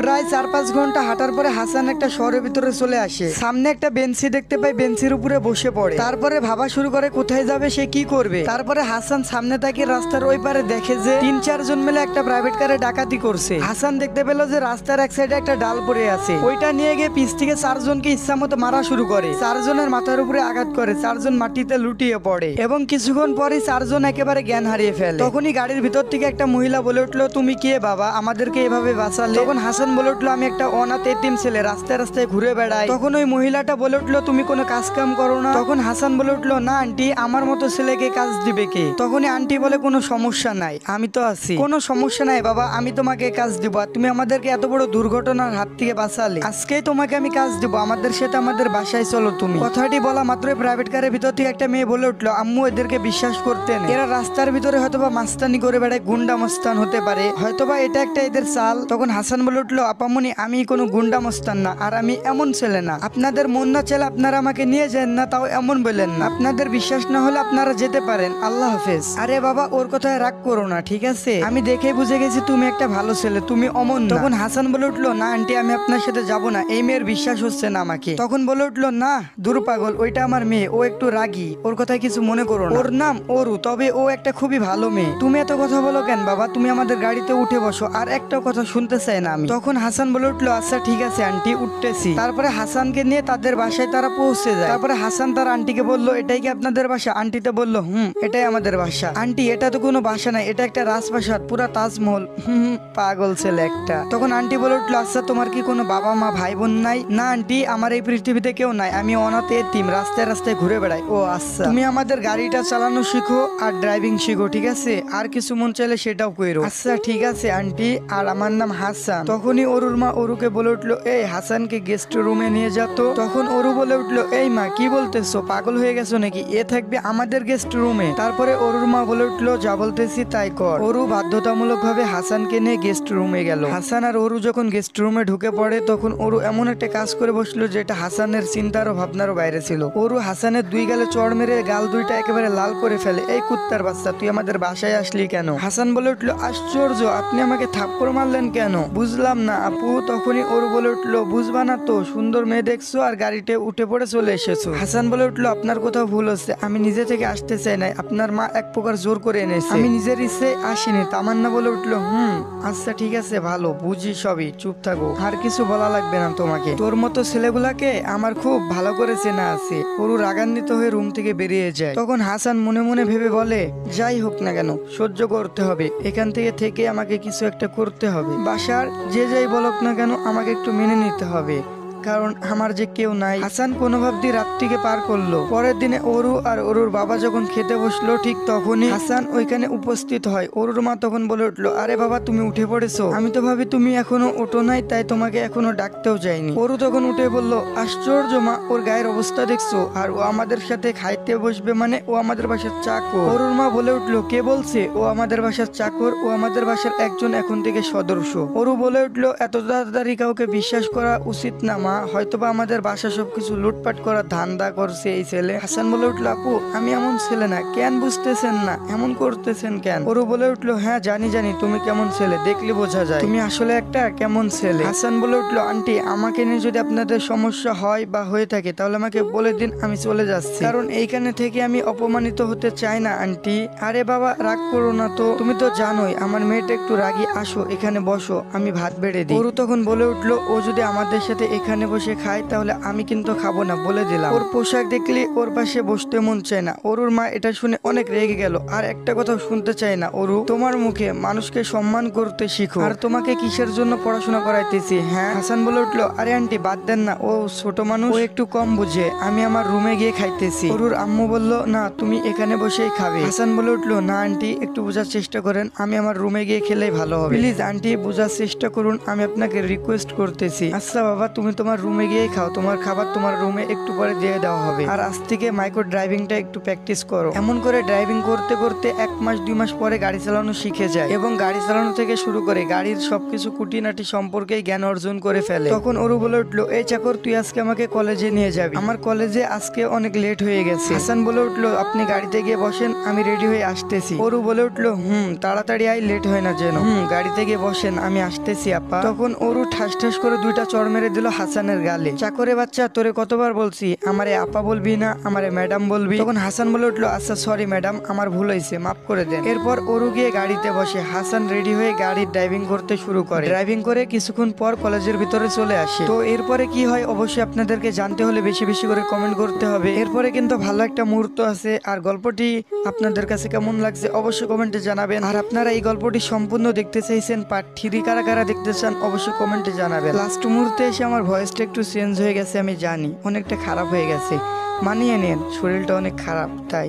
প্রায় 4-5 ঘন্টা হাঁটার পরে হাসান একটা শহরের ভিতরে চলে আসে। সামনে একটা বেঞ্চি দেখতে পায়, বেঞ্চির উপরে বসে পড়ে। তারপরে ভাবা শুরু করে কোথায় যাবে, সে কি করবে। তারপরে হাসান সামনে তাকিয়ে রাস্তার ওই পারে দেখে যে 3-4 জন মিলে একটা প্রাইভেট কারে ডাকাতি করছে। হাসান দেখতে পেল যে রাস্তার এক সাইডে একটা ডাল পড়ে আছে, ওইটা নিয়ে গিয়ে পিছ থেকে 4 জনকে ইচ্ছা মতো মারা শুরু করে। 4 জনের মাথার উপরে আঘাত করে, 4 জন মাটিতে লুটিয়ে পড়ে এবং কিছুক্ষণ পরই 4 জন একেবারে জ্ঞান হারিয়ে ফেলে। তখনই গাড়ির ভিতর থেকে একটা মহিলা বলে উঠলো, তুমি কে বাবা, আমাদেরকে এভাবে বাঁচালে? তখন হাসান বলে উঠলো, আমি একটা অনাথ এতিম ছেলে, রাস্তায় রাস্তায় ঘুরে বেড়াই। তখন ওই মহিলাটা বলে উঠলো, তুমি কোনো কাজ কাম করো না? তখন হাসান বলে উঠলো, না আন্টি, আমার মতো ছেলেকে কাজ দিবে কে? তখনই আন্টি বলে, কোনো সমস্যা নাই, আমি তো আছি। কোনো সমস্যা নাই বাবা, আমি তোমাকে কাজ দিব। আর তুমি আমাদেরকে এত বড় দুর্ঘটনার হাত থেকে বাঁচালে, আজকেই তোমাকে আমি কাজ দিব, আমাদের সাথে আমাদের বাসায় চলো তুমি। কথাটি বলা মাত্রই প্রাইভেট কারের ভিতর থেকে একটা মেয়ে বলে উঠলো, আম্মু এদেরকে বিশ্বাস করতে নেই, এরা রাস্তার ভিতরে হয়তোবা মাস্তানি করে বেড়ায়, গুন্ডা মস্তান হতে পারে, হয়তোবা এটা একটা এদের চাল। তখন হাসান বলে উঠলো, আপামনি, আমি কোনো গুন্ডা মস্তান না, আর আমি এমন ছেলে না, আপনাদের মন না চাইলে আপনারা আমাকে নিয়ে যান না, তাও এমন বললেন না। আপনাদের বিশ্বাস না হলে আপনারা যেতে পারেন, আল্লাহ হাফেজ। আরে বাবা, ওর কথায় রাগ করো না, ঠিক আছে? আমি দেখে বুঝে গেছি তুমি একটা ভালো ছেলে, তুমি অমন না। তখন হাসান বলে উঠলো, না আন্টি, আমি আপনার সাথে যাব না, এই মেয়ের বিশ্বাস হচ্ছে না আমাকে। তখন বলে উঠলো, না দূর পাগল, ওইটা আমার মেয়ে, ও একটু রাগী, ওর কথায় কিছু মনে করো না, ওর নাম অরু, তবে ও একটা খুবই ভালো মেয়ে। তুমি এত কথা বলো কেন বাবা, তুমি আমাদের গাড়িতে উঠে বসো, আর একটা কথা শুনতে চাই না আমি। তখন হাসান বলে উঠলো, আচ্ছা ঠিক আছে আন্টি, উঠতেছি। তারপরে হাসানকে নিয়ে তাদের বাসায় তারা পৌঁছে যায়। তারপরে হাসান তার আন্টিকে বললো, এটাই কি আপনাদের বাসা? আন্টিতে বললো, এটাই আমাদের বাসা। আন্টি, এটা তো কোনো বাসা নাই, এটা একটা রাজপ্রাসাদ, পুরা তাজমহল। পাগল ছেলে একটা। তখন আন্টি বলে উঠলো, আচ্ছা তোমার কি কোনো বাবা মা ভাই বোন নাই? না আন্টি, আমার এই পৃথিবীতে কেউ নাই, আমি অনাথ এতিম, রাস্তায় রাস্তায় ঘুরে বেড়াই। ও আচ্ছা, তুমি আমাদের গাড়িটা চালানো শিখো আর ড্রাইভিং শিখো, ঠিক আছে? আর কিছু মন চাইলে সেটাও কইরো। আচ্ছা ঠিক আছে আন্টি, আর আমার নাম হাসান। তখনই অরুর মা অরুকে বলে উঠলো, এই হাসানকে গেস্ট রুমে নিয়ে যেত। তখন অরু বলে উঠলো, এই মা কি বলতেছো, পাগল হয়ে গেছো নাকি? এ থাকবে আমাদের গেস্ট রুমে। তারপরে অরুর মা বলে উঠলো, যা বলতেছি তাই কর। অরু বাধ্যতামূলক ভাবে হাসানকে নিয়ে গেস্ট রুমে গেল। হাসান আর অরু যখন গেস্ট রুমে ঢুকে পড়ে, তখন অরু এমন একটা কাজ করে বসলো যেটা হাসানের চিন্তার ও ভাবনারও বাইরে ছিল। অরু হাসানের 2 গালে চড় মেরে গাল 2টা একেবারে লাল করে ফেলে, এই কুত্তার বাচ্চা, তুই আমাদের বাসায় আসলি কেন? হাসান বলে উঠলো, আশ্চর্য, আপনি আমাকে থাপ্পড় মারলেন কেন? বুঝলাম না আপু। তখনই অরু বলে উঠলো, বুঝবা না তো, সুন্দর মেয়ে দেখছো আর গাড়িতে উঠে পড়ে চলে এসেছো। হাসান বলে উঠলো, আপনার কোথাও ভুল হচ্ছে, আমি নিজে থেকে আসতে চাই নাই, আপনার মা এক প্রকার জোর করে এনেছে, আমি নিজের ইচ্ছে আসিনি। তামান্না বলে উঠলো, আচ্ছা ঠিক আছে, ভালো বুঝি সবই, চুপ থাকো, আর কিছু বলা লাগবে না তোমাকে, তোর মতো ছেলেগুলাকে আমার খুব ভালো করে চেনা আছে। অরু রাগান্বিত হয়ে রুম থেকে বেরিয়ে যায়। তখন হাসান মনে মনে ভেবে বলে, যাই হোক না কেন, সহ্য করতে হবে, এখান থেকে আমাকে কিছু একটা করতে হবে, বাসার যে যাই বলক না কেন আমাকে একটু মেনে নিতে হবে, কারণ আমার যে কেউ নাই। হাসান কোনোভাবে রাতটিকে পার করলো। পরের দিনে অরু আর অরুর বাবা যখন খেতে বসলো, ঠিক তখনই হাসান ওইখানে উপস্থিত হয়। অরুর মা তখন বলে উঠলো, আরে বাবা তুমি উঠে পড়েছো, আমি তো ভাবি তুমি এখনো ওঠো নাই, তাই তোমাকে এখনো ডাকতেও যায়নি। অরু তখন উঠে বললো, আশ্চর্য মা, ওর গায়ের অবস্থা দেখছো, আর ও আমাদের সাথে খাইতে বসবে মানে ও আমাদের বাসার চাকর। অরুর মা বলে উঠলো, কে বলছে ও আমাদের বাসার চাকর? ও আমাদের বাসার একজন এখন থেকে সদস্য। অরু বলে উঠলো, এত তাড়াতাড়ি কাউকে বিশ্বাস করা উচিত না মা, হয়তোবা আমাদের বাসা সবকিছু লুটপাট করার ধান্দা করছে এই ছেলে। হাসান বলে উঠলো, আপু আমি এমন ছেলে না, কেন বুঝতেছেন না, এমন করতেছেন কেন? অরু বলে উঠলো, হ্যাঁ জানি তুমি কেমন ছেলে, দেখলে বোঝা যায় তুমি আসলে একটা কেমন ছেলে। হাসান বলে উঠলো, আন্টি আমাকে নিয়ে যদি আপনাদের সমস্যা হয় বা হয়ে থাকে তাহলে আমাকে বলে দিন, আমি চলে যাচ্ছি, কারণ এইখানে থেকে আমি অপমানিত হতে চাই না আন্টি। আরে বাবা রাগ করো না তো, তুমি তো জানোই আমার মেয়েটা একটু রাগী, আসো এখানে বসো, আমি ভাত বেড়ে দিই। অরু তখন বলে উঠলো, ও যদি আমাদের সাথে এখানে বসে খায় তাহলে আমি কিন্তু খাবো না, বলে দিলাম। ওর পোশাক দেখলে ওর পাশে বসতে মন চায় না। অরুর মা এটা শুনে অনেক রেগে গেল, আর একটা কথা শুনতে চায় না। অরু, তোমার মুখে মানুষকে সম্মান করতে শিখো, আর তোমাকে কিসের জন্য পড়াশোনা করাইতেছি? হ্যাঁ। হাসান বলে উঠলো, আরে আন্টি বাদ দেন না, ও ছোট মানুষ, ও একটু কম বুঝে, আমি আমার রুমে গিয়ে খাইতেছি। অরুর আম্মু বলল, না তুমি এখানে বসেই খাবে। হাসান বলে উঠলো, না আন্টি একটু বোঝার চেষ্টা করেন, আমি আমার রুমে গিয়ে খেলেই ভালো হবে, প্লিজ আন্টি বোঝার চেষ্টা করুন, আমি আপনাকে রিকোয়েস্ট করতেছি। আচ্ছা বাবা তুমি তোমার তোমার রুমে গিয়েই খাও, তোমার খাবার তোমার রুমে একটু পরে দিয়ে দেওয়া হবে। আর আজ থেকে মাইক্রো ড্রাইভিংটা একটু প্র্যাকটিস করো। এমন করে ড্রাইভিং করতে করতে 1 মাস 2 মাস পরে গাড়ি চালানো শিখে যায় এবং গাড়ি চালানো থেকে শুরু করে গাড়ির সবকিছু খুঁটিনাটি সম্পর্কে জ্ঞান অর্জন করে ফেলে। তখন ওরু বলে উঠলো, এই চাকর তুই আজকে আমাকে কলেজে নিয়ে যাবি, আমার কলেজে আজকে অনেক লেট হয়ে গেছে। হাসান বলে উঠলো, আপনি গাড়িতে গিয়ে বসেন, আমি রেডি হয়ে আসতেছি। ওরু বলে উঠলো, তাড়াতাড়ি আই, লেট হয় না যেন। গাড়িতে গিয়ে বসেন, আমি আসতেছি আপা। তখন ওরু ঠাস ঠাস করে 2টা চড় মেরে দিল হাসানের গালে। চাকরে বাচ্চা, তোরে কতবার বলছি আমারে আপা বলবি না, আমারে ম্যাডাম বলবি। তখন হাসান বলে উঠলো, আচ্ছা সরি ম্যাডাম, আমার ভুল হয়েছে, মাফ করে দেন। এরপর ওরু গিয়ে গাড়িতে বসে, হাসান রেডি হয়ে গাড়ির ড্রাইভিং করতে শুরু করে। ড্রাইভিং করে কিছুক্ষণ পর কলেজের ভিতরে চলে আসে। তো এরপরে কি হয় অবশ্যই আপনাদেরকে জানতে হলে বেশি বেশি করে কমেন্ট করতে হবে। এরপরে কিন্তু ভালো একটা মুহূর্ত আছে। আর গল্পটি আপনাদের কাছে কেমন লাগছে অবশ্যই কমেন্টে জানাবেন। আর আপনারা এই গল্পটি সম্পূর্ণ দেখতে চাইছেন, পার্ট 3 কারা কারা দেখতে চান অবশ্যই কমেন্টে জানাবেন। লাস্ট মুহূর্তে এসে আমার ভয়েসটা একটু চেঞ্জ হয়ে গেছে, আমি জানি অনেকটা খারাপ হয়ে গেছে, মানিয়ে নেন, শরীরটা অনেক খারাপ তাই।